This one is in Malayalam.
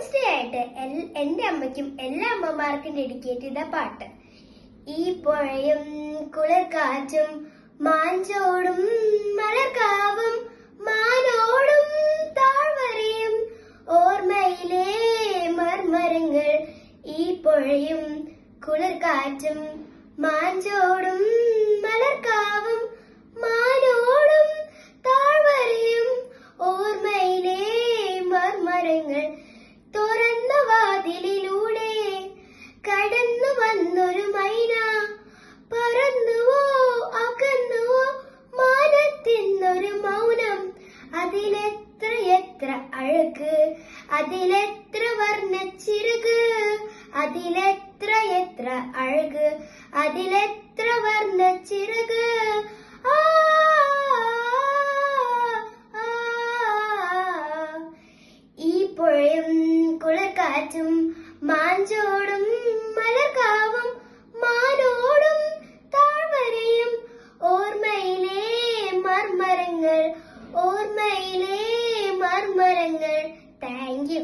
മദേഴ്സ് ഡേ ആയിട്ട് എന്റെ അമ്മയ്ക്കും എല്ലാ അമ്മമാർക്കും ഡെഡിക്കേറ്റ് ചെയ്ത പാട്ട്. ഈ പുഴയും കുളിർക്കാറ്റും മാഞ്ചോടും മലർക്കാവും മാനോടും താഴ്വരയും ഓർമ്മയിലെ മർമരങ്ങൾ. ഈ പുഴയും കുളിർക്കാറ്റും മാഞ്ചോടും മലർക്കാവും മാനോടും താഴ്വരയും ഓർമ്മയിലെ മർമരങ്ങൾ. തുറന്ന വാതിലിലൂടെ കടന്നു വന്നൊരു മൈന, പറന്നുവോ അകന്നുവോ മാനത്തിന്നൊരു മൗനം. അതിലെത്ര അഴക്, അതിലെത്ര വർണ്ണച്ചിറക്, അതിലെത്ര അഴക്, അതിലെത്ര വർണ്ണച്ചിറക്. ഈ പുഴയും കുളിർക്കാറ്റും മാഞ്ചോടും മലർക്കാവും മാനോടും താഴ്വരയും ഓർമ്മയിലെ മർമരങ്ങൾ, ഓർമ്മയിലെ മർമരങ്ങൾ. Thank you.